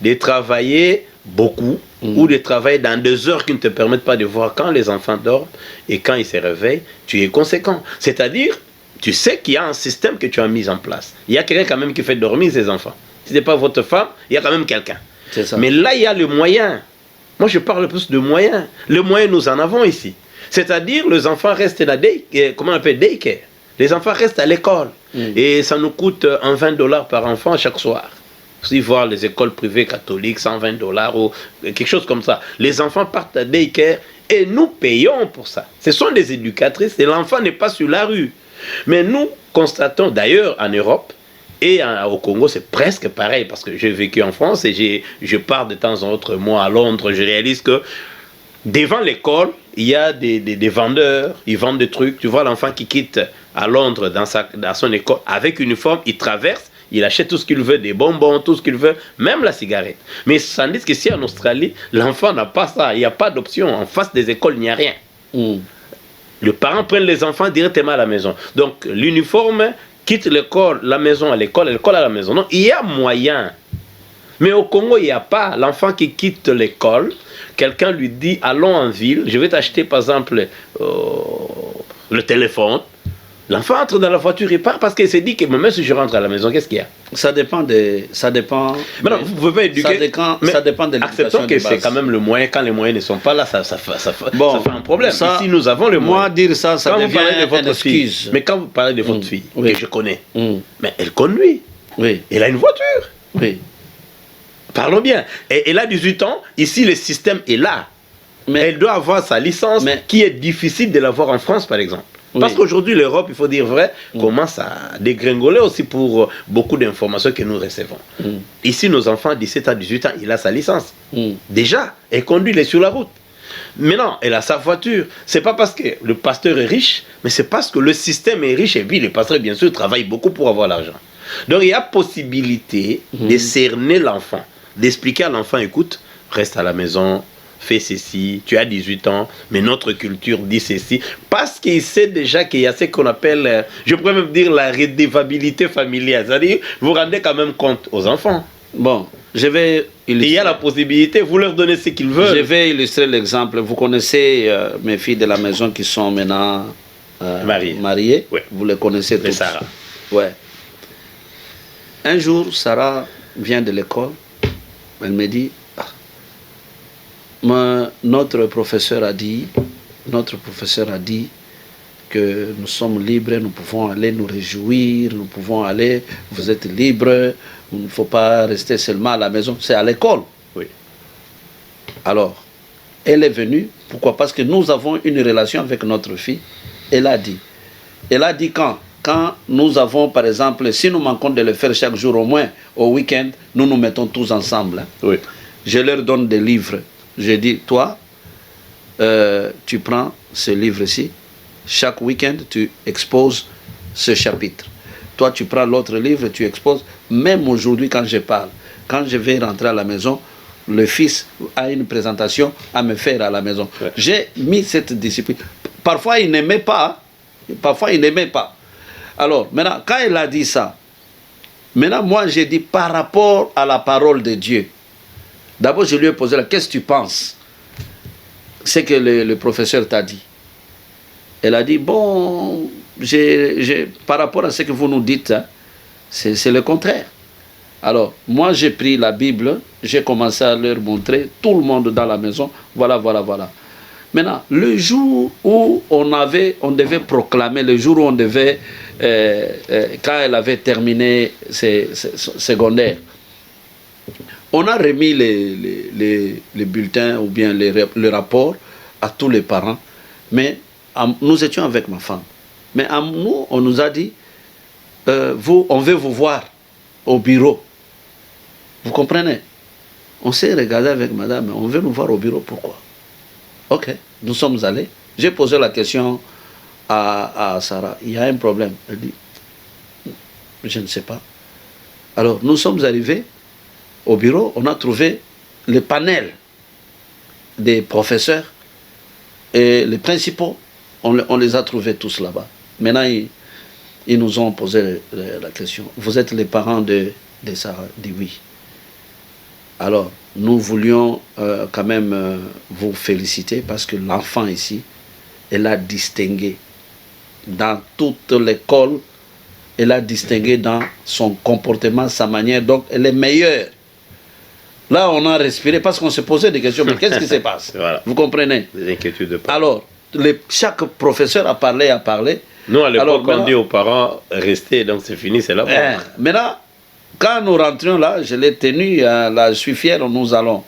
de travailler beaucoup ou de travailler dans des heures qui ne te permettent pas de voir quand les enfants dorment et quand ils se réveillent, tu es conséquent. C'est-à-dire, tu sais qu'il y a un système que tu as mis en place. Il y a quelqu'un quand même qui fait dormir ses enfants. Si ce n'est pas votre femme, il y a quand même quelqu'un. Mais là, il y a le moyen. Moi, je parle plus de moyens. Le moyen, nous en avons ici. C'est-à-dire, les enfants restent à comment on appelle daycare. Les enfants restent à l'école. Et ça nous coûte $20 par enfant chaque soir. Si voir les écoles privées catholiques, $120 ou quelque chose comme ça. Les enfants partent à daycare et nous payons pour ça. Ce sont des éducatrices et l'enfant n'est pas sur la rue. Mais nous constatons d'ailleurs en Europe, et au Congo, c'est presque pareil, parce que j'ai vécu en France et je pars de temps en temps, moi à Londres, je réalise que devant l'école, il y a des vendeurs, ils vendent des trucs. Tu vois l'enfant qui quitte à Londres dans son école avec uniforme, il traverse, il achète tout ce qu'il veut, des bonbons, tout ce qu'il veut, même la cigarette. Mais sans dire qu'ici en Australie, l'enfant n'a pas ça, il n'y a pas d'option. En face des écoles, il n'y a rien. Les parents prennent les enfants directement à la maison. Donc l'uniforme quitte l'école, la maison à l'école, l'école à la maison. Non, il y a moyen. Mais au Congo, il n'y a pas. L'enfant qui quitte l'école, quelqu'un lui dit, allons en ville, je vais t'acheter par exemple le téléphone. L'enfant entre dans la voiture et part parce qu'il s'est dit que même si je rentre à la maison, qu'est-ce qu'il y a? Ça dépend. Mais non, vous pouvez pas éduquer. Ça dépend de l'éducation. Acceptons que c'est quand même le moyen. Quand les moyens ne sont pas là, ça fait un problème. Ici, nous avons le moyen. Moi, dire ça devient une excuse. Mais quand vous parlez de votre fille, que je connais, mais elle conduit. Oui. Elle a une voiture. Oui. Parlons bien. Et elle a 18 ans. Ici, le système est là. Mais elle doit avoir sa licence qui est difficile de l'avoir en France, par exemple. Parce qu'aujourd'hui, l'Europe, il faut dire vrai, commence à dégringoler aussi pour beaucoup d'informations que nous recevons. Ici, nos enfants, 17 à 18 ans, il a sa licence. Déjà, elle conduit, il est sur la route. Maintenant, elle a sa voiture. C'est pas parce que le pasteur est riche, mais c'est parce que le système est riche et puis le pasteur, bien sûr, travaille beaucoup pour avoir l'argent. Donc, il y a possibilité de cerner l'enfant, d'expliquer à l'enfant, écoute, reste à la maison, fais ceci, tu as 18 ans, mais notre culture dit ceci, parce qu'il sait déjà qu'il y a ce qu'on appelle, je pourrais même dire la redevabilité familiale, c'est-à-dire vous rendez quand même compte aux enfants. Bon, je vais illustrer. Il y a la possibilité, vous leur donnez ce qu'ils veulent. Je vais illustrer l'exemple. Vous connaissez mes filles de la maison qui sont maintenant mariées. Oui. Vous les connaissez tous. Sarah. Ouais. Un jour, Sarah vient de l'école. Elle me dit, notre professeur a dit que nous sommes libres, nous pouvons aller nous réjouir, nous pouvons aller, vous êtes libres, il ne faut pas rester seulement à la maison, c'est à l'école. Oui. Alors, elle est venue, pourquoi? Parce que nous avons une relation avec notre fille. Elle a dit quand nous avons, par exemple, si nous manquons de le faire chaque jour au moins, au week-end, nous nous mettons tous ensemble. Hein. Oui. Je leur donne des livres. Je dis, toi, tu prends ce livre-ci, chaque week-end, tu exposes ce chapitre. Toi, tu prends l'autre livre, tu exposes. Même aujourd'hui, quand je parle, quand je vais rentrer à la maison, le fils a une présentation à me faire à la maison. Ouais. J'ai mis cette discipline. Parfois, il n'aimait pas. Alors, maintenant, quand il a dit ça, maintenant, moi, j'ai dit par rapport à la parole de Dieu. D'abord, je lui ai posé la question, qu'est-ce que tu penses? C'est que le professeur t'a dit. Elle a dit, bon, par rapport à ce que vous nous dites, hein, c'est le contraire. Alors, moi, j'ai pris la Bible, j'ai commencé à leur montrer, tout le monde dans la maison, voilà. Maintenant, le jour où on devait proclamer, le jour où on devait, quand elle avait terminé ses secondaires, on a remis les bulletins ou bien le rapport à tous les parents, mais nous étions avec ma femme. Mais à nous, on nous a dit, on veut vous voir au bureau. Vous comprenez? On s'est regardé avec madame, on veut nous voir au bureau, pourquoi? Ok, nous sommes allés. J'ai posé la question à Sarah, il y a un problème. Elle dit, je ne sais pas. Alors, nous sommes arrivés au bureau, on a trouvé le panel des professeurs et les principaux, on les a trouvés tous là-bas. Maintenant, ils nous ont posé la question, vous êtes les parents de Sarah? Dit oui. Alors, nous voulions quand même vous féliciter parce que l'enfant ici, elle a distingué dans toute l'école, elle a distingué dans son comportement, sa manière, donc elle est meilleure. Là, on a respiré parce qu'on se posait des questions, mais qu'est-ce qui se passe? Voilà. Vous comprenez? Des inquiétudes de parents. Alors, chaque professeur a parlé. Nous, à l'époque, on dit aux parents, restez, donc c'est fini, c'est là-bas. Maintenant, quand nous rentrions là, je l'ai tenu, là, je suis fier, nous allons.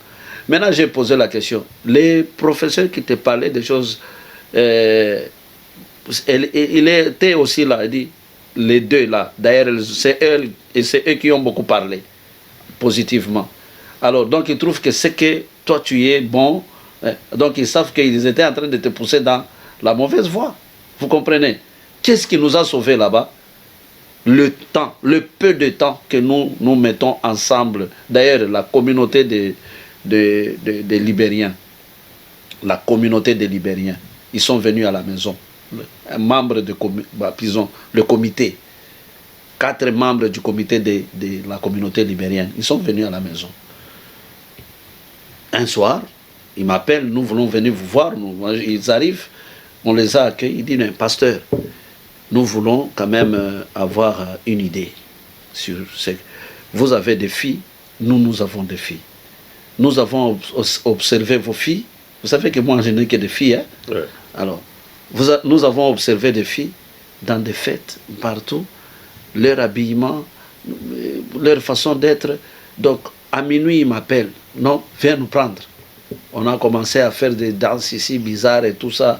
Maintenant, j'ai posé la question. Les professeurs qui te parlaient des choses, il était aussi là, il dit, les deux là, d'ailleurs, c'est eux qui ont beaucoup parlé, positivement. Alors, donc, ils trouvent que c'est que toi, tu es bon, donc ils savent qu'ils étaient en train de te pousser dans la mauvaise voie. Vous comprenez? Qu'est-ce qui nous a sauvés là-bas? Le temps, le peu de temps que nous mettons ensemble. D'ailleurs, la communauté des Libériens, ils sont venus à la maison. Un membre le comité, 4 membres du comité de la communauté libérienne, ils sont venus à la maison. Un soir, ils m'appellent, nous voulons venir vous voir. Ils arrivent, on les a accueillis. Ils disent, pasteur, nous voulons quand même avoir une idée sur ce. Vous avez des filles, nous avons des filles. Nous avons observé vos filles. Vous savez que moi, je n'ai que des filles. Hein? Ouais. Alors, nous avons observé des filles dans des fêtes, partout, leur habillement, leur façon d'être. Donc, à minuit, ils m'appellent. Non, viens nous prendre. On a commencé à faire des danses ici bizarres et tout ça,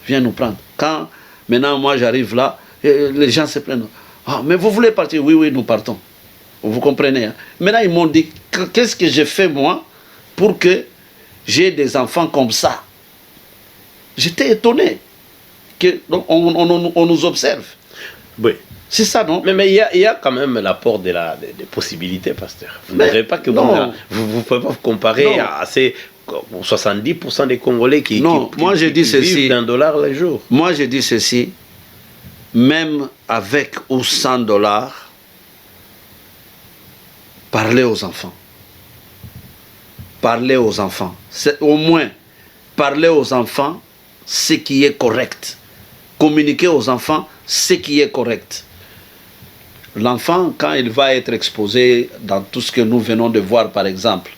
viens nous prendre. Quand maintenant, moi, j'arrive là, les gens se plaignent. Ah, mais vous voulez partir? Oui, nous partons. Vous comprenez? Hein? Maintenant, ils m'ont dit, qu'est-ce que j'ai fait, moi, pour que j'ai des enfants comme ça? J'étais étonné qu'on nous observe. Oui. C'est ça, non? Mais il y a quand même l'apport des possibilités, pasteur. Vous ne savez pas que vous ne pouvez pas vous comparer à ces 70% des Congolais qui vivent d'un $1 le jour. Moi, je dis ceci, même avec ou $100, parlez aux enfants. Parlez aux enfants. Au moins, parlez aux enfants ce qui est correct. Communiquez aux enfants ce qui est correct. L'enfant, quand il va être exposé dans tout ce que nous venons de voir, par exemple,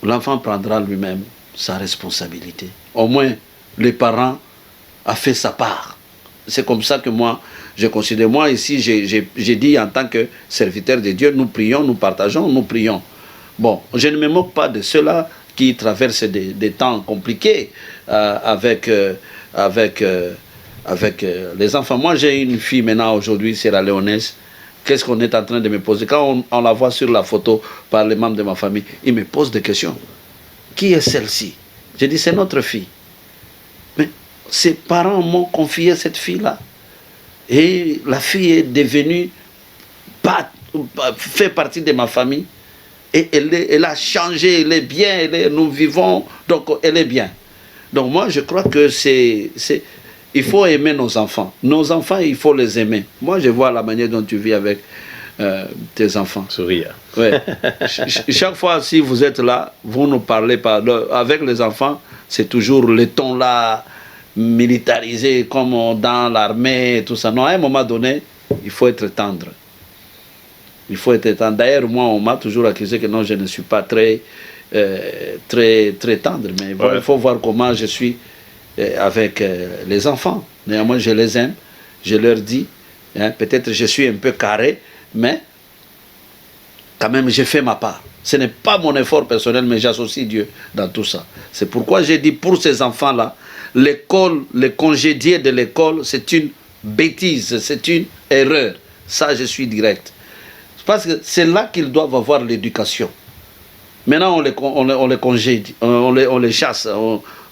l'enfant prendra lui-même sa responsabilité. Au moins, les parents ont fait sa part. C'est comme ça que moi, je considère. Moi, ici, j'ai dit en tant que serviteur de Dieu, nous prions, nous partageons, nous prions. Bon, je ne me moque pas de ceux-là qui traversent des temps compliqués avec les enfants. Moi, j'ai une fille maintenant aujourd'hui, sierra-léonaise. Qu'est-ce qu'on est en train de me poser? Quand on la voit sur la photo par les membres de ma famille, ils me posent des questions. Qui est celle-ci? J'ai dit, c'est notre fille. Mais ses parents m'ont confié cette fille-là. Et la fille est devenue, fait partie de ma famille. Et elle a changé, elle est bien, nous vivons, donc elle est bien. Donc moi, je crois que il faut aimer nos enfants. Nos enfants, il faut les aimer. Moi, je vois la manière dont tu vis avec tes enfants. Sourire. Ouais. Chaque fois, si vous êtes là, vous nous parlez pas. Avec les enfants, c'est toujours le ton là, militarisé, comme dans l'armée, tout ça. Non, à un moment donné, il faut être tendre. Il faut être tendre. D'ailleurs, moi, on m'a toujours accusé que non, je ne suis pas très tendre. Mais bon, il faut voir comment je suis avec les enfants. Néanmoins, je les aime. Je leur dis, hein, peut-être je suis un peu carré, mais quand même, j'ai fait ma part. Ce n'est pas mon effort personnel, mais j'associe Dieu dans tout ça. C'est pourquoi j'ai dit, pour ces enfants-là, l'école, les congédiés de l'école, c'est une bêtise, c'est une erreur. Ça, je suis direct. Parce que c'est là qu'ils doivent avoir l'éducation. Maintenant, on les congédie, on les chasse,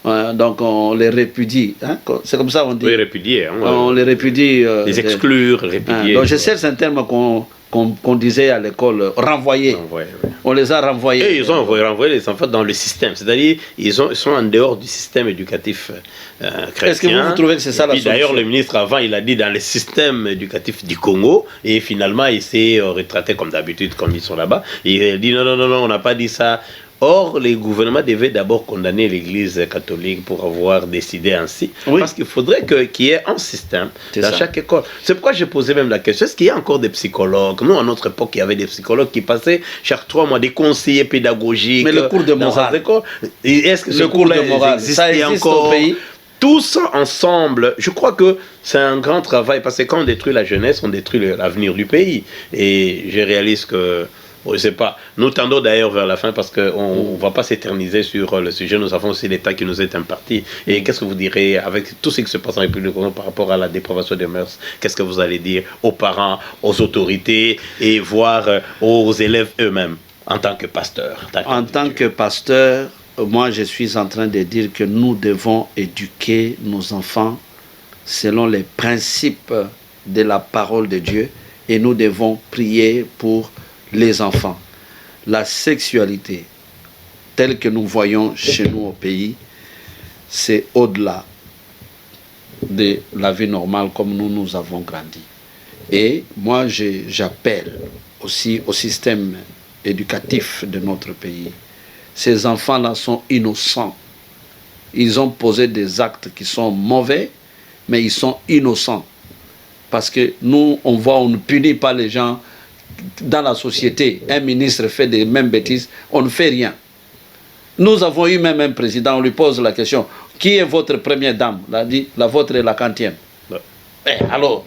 donc on les répudie. Hein? C'est comme ça qu'on dit. Oui, répudier. Hein, on les répudie. Les exclure, répudier. Donc je sais, c'est un terme qu'on disait à l'école, renvoyer. Oui. On les a renvoyés. Et ils ont renvoyé les enfants dans le système. C'est-à-dire ils sont en dehors du système éducatif chrétien. Est-ce que vous trouvez que c'est ça la solution? D'ailleurs, le ministre avant, il a dit dans le système éducatif du Congo, et finalement, il s'est retraité comme d'habitude, comme ils sont là-bas. Il a dit non, on n'a pas dit ça. Or, les gouvernements devaient d'abord condamner l'Église catholique pour avoir décidé ainsi. Oui. Parce qu'il faudrait qu'il y ait un système dans chaque école. C'est pourquoi j'ai posé même la question, est-ce qu'il y a encore des psychologues? Nous, à notre époque, il y avait des psychologues qui passaient chaque 3 mois, des conseillers pédagogiques. Mais le cours de morale. Est-ce que ce cours de morale, ça existe encore au pays? Tout ça ensemble, je crois que c'est un grand travail, parce que quand on détruit la jeunesse, on détruit l'avenir du pays. Et je réalise que je ne sais pas. Nous tendons d'ailleurs vers la fin parce qu'on ne va pas s'éterniser sur le sujet. Nous avons aussi l'État qui nous est imparti. Et qu'est-ce que vous direz avec tout ce qui se passe en République du Congo par rapport à la dépravation des mœurs? Qu'est-ce que vous allez dire aux parents, aux autorités et voire aux élèves eux-mêmes en tant que pasteur? En tant que pasteur, moi je suis en train de dire que nous devons éduquer nos enfants selon les principes de la parole de Dieu et nous devons prier pour les enfants. La sexualité, telle que nous voyons chez nous au pays, c'est au-delà de la vie normale comme nous avons grandi. Et moi, j'appelle aussi au système éducatif de notre pays. Ces enfants-là sont innocents. Ils ont posé des actes qui sont mauvais, mais ils sont innocents. Parce que nous, on ne punit pas les gens. Dans la société, un ministre fait des mêmes bêtises, on ne fait rien. Nous avons eu même un président, on lui pose la question, qui est votre première dame? Il a dit, la vôtre est la 40e. Alors,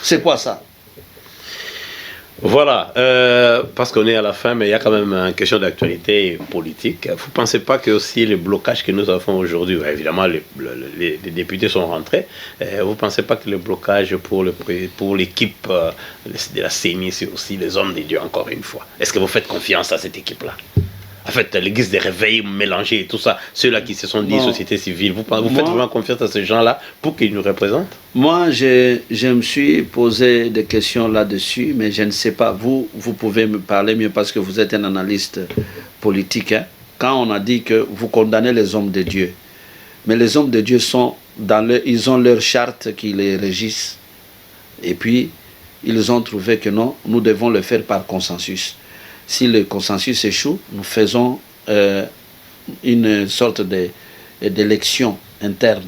c'est quoi ça? Voilà, parce qu'on est à la fin, mais il y a quand même une question d'actualité politique. Vous ne pensez pas que aussi les blocages que nous avons aujourd'hui, évidemment les députés sont rentrés, vous ne pensez pas que le blocage pour l'équipe de la CENI, c'est aussi les hommes de Dieu, encore une fois? Est-ce que vous faites confiance à cette équipe-là? En fait, l'église des réveils mélangés et tout ça, ceux-là qui se sont dit société civile, vous faites vraiment confiance à ces gens-là pour qu'ils nous représentent? Moi, je me suis posé des questions là-dessus, mais je ne sais pas. Vous pouvez me parler mieux parce que vous êtes un analyste politique. Hein? Quand on a dit que vous condamnez les hommes de Dieu, mais les hommes de Dieu ils ont leur charte qui les régissent. Et puis, ils ont trouvé que non, nous devons le faire par consensus. Si le consensus échoue, nous faisons une sorte d'élection interne.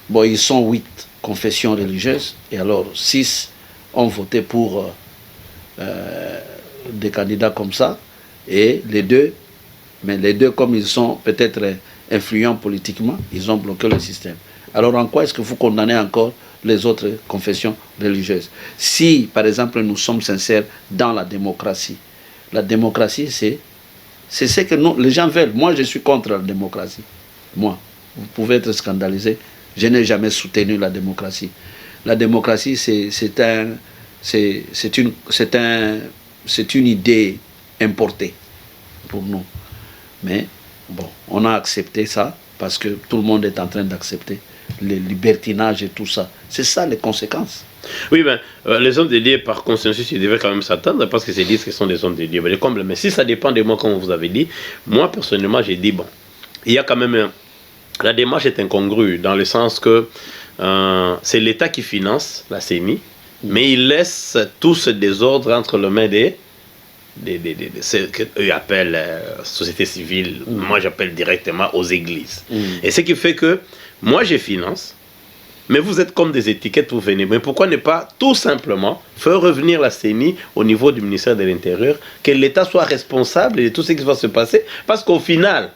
Bon, ils sont 8 confessions religieuses, et alors 6 ont voté pour des candidats comme ça, et les deux, comme ils sont peut-être influents politiquement, ils ont bloqué le système. Alors en quoi est-ce que vous condamnez encore les autres confessions religieuses? Si, par exemple, nous sommes sincères dans la démocratie c'est ce que les gens veulent. Moi, je suis contre la démocratie. Moi, vous pouvez être scandalisé, je n'ai jamais soutenu la démocratie. La démocratie, c'est une idée importée pour nous. Mais bon, on a accepté ça parce que tout le monde est en train d'accepter le libertinage et tout ça. C'est ça les conséquences. Oui, ben, les hommes de Dieu, par consensus, ils devaient quand même s'attendre parce que c'est dit qu'ils sont des hommes de Dieu. Mais si ça dépend de moi, comme vous avez dit, moi, personnellement, j'ai dit, bon, il y a quand même... La démarche est incongrue dans le sens que c'est l'État qui finance la CENI, mais il laisse tout ce désordre entre les mains des ce qu'eux appellent société civile, moi j'appelle directement aux églises. Et ce qui fait que moi je finance, mais vous êtes comme des étiquettes, vous venez. Mais pourquoi ne pas tout simplement faire revenir la CENI au niveau du ministère de l'Intérieur, que l'État soit responsable de tout ce qui va se passer? Parce qu'au final,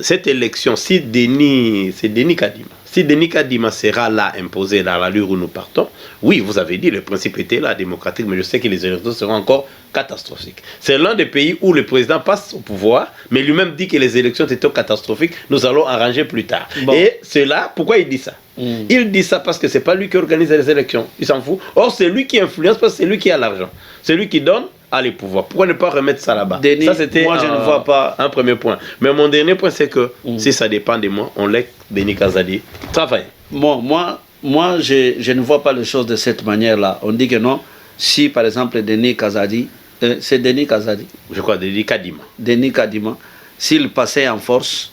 cette élection, c'est Denis Kadima. Si Denis Kadima sera là, imposé dans l'allure où nous partons, oui, vous avez dit, le principe était là, démocratique, mais je sais que les élections seront encore catastrophiques. C'est l'un des pays où le président passe au pouvoir, mais lui-même dit que les élections étaient catastrophiques, nous allons arranger plus tard. Bon. Et c'est là, pourquoi il dit ça? Il dit ça parce que c'est pas lui qui organise les élections, il s'en fout. Or, c'est lui qui influence parce que c'est lui qui a l'argent. C'est lui qui donne à les pouvoirs. Pourquoi ne pas remettre ça là-bas? Ça, c'était moi, je ne vois pas un premier point. Mais mon dernier point, c'est que si ça dépend de moi, on laisse Denis Kazadi travailler. Bon, moi je ne vois pas les choses de cette manière-là. On dit que non. Si, par exemple, Denis Kazadi, c'est Denis Kazadi. Je crois Denis Kadima. Denis Kadima, s'il passait en force,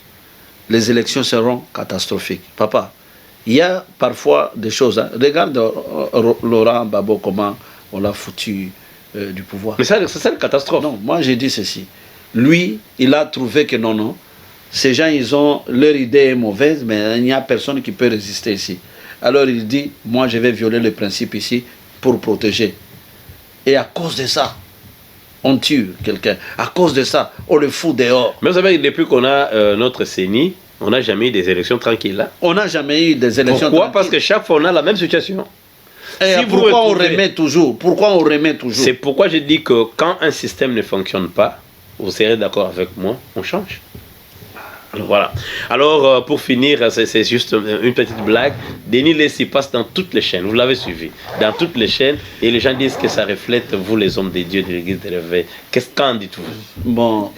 les élections seront catastrophiques. Papa, il y a parfois des choses. Hein. Regarde Laurent Gbagbo, comment on l'a foutu du pouvoir. Mais c'est ça la catastrophe. Non, moi j'ai dit ceci. Lui, il a trouvé que non. Ces gens, leur idée est mauvaise, mais il n'y a personne qui peut résister ici. Alors il dit, moi je vais violer le principe ici pour protéger. Et à cause de ça, on tue quelqu'un. À cause de ça, on le fout dehors. Mais vous savez, depuis qu'on a notre CENI, on n'a jamais eu des élections tranquilles là. On n'a jamais eu des élections tranquilles. Pourquoi? Parce que chaque fois on a la même situation. Et si pourquoi on remet toujours? C'est pourquoi je dis que quand un système ne fonctionne pas, vous serez d'accord avec moi, on change. Alors voilà. Alors pour finir, c'est juste une petite blague. Denis Lessi passe dans toutes les chaînes, vous l'avez suivi, dans toutes les chaînes, et les gens disent que ça reflète vous les hommes de Dieu de l'église de l'éveil. Qu'en dites-vous? Bon,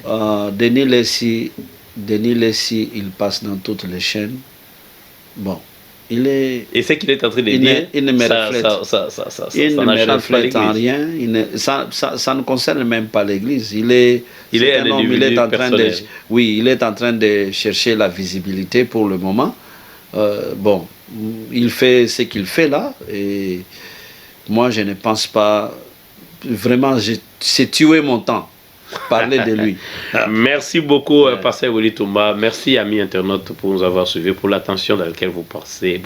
Denis Lessi, il passe dans toutes les chaînes. Bon. Et ce qu'il est en train de dire, il ne me reflète en rien. Ça ne concerne même pas l'Église. Il est en train de chercher la visibilité pour le moment. Bon, il fait ce qu'il fait là. Et moi, je ne pense pas. Vraiment, c'est tuer mon temps. Parler de lui. Merci beaucoup, Pasteur Willy Toumba. Merci, amis internautes, pour nous avoir suivis, pour l'attention dans laquelle vous portez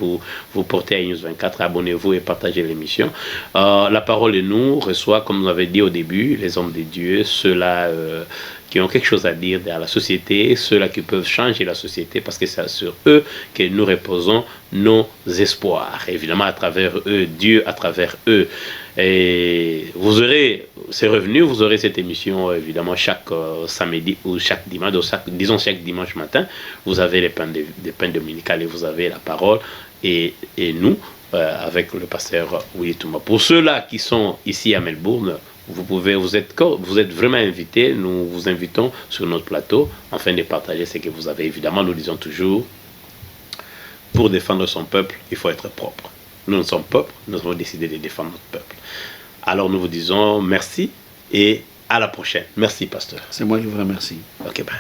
à News 24. Abonnez-vous et partagez l'émission. La parole de nous reçoit, comme nous l'avons dit au début, les hommes de Dieu, ceux-là qui ont quelque chose à dire à la société, ceux-là qui peuvent changer la société, parce que c'est sur eux que nous reposons nos espoirs. Évidemment, à travers eux, Dieu à travers eux. Et vous aurez ces revenus, vous aurez cette émission évidemment chaque samedi ou chaque dimanche, disons chaque dimanche matin, vous avez les pains dominicales et vous avez la parole et nous avec le pasteur Willy Toumba. Pour ceux-là qui sont ici à Melbourne, vous êtes vraiment invités, nous vous invitons sur notre plateau afin de partager ce que vous avez. Évidemment, nous disons toujours, pour défendre son peuple, il faut être propre. Nous sommes peuple, nous avons décidé de défendre notre peuple. Alors nous vous disons merci et à la prochaine. Merci, pasteur. C'est moi qui vous remercie. Ok, ben.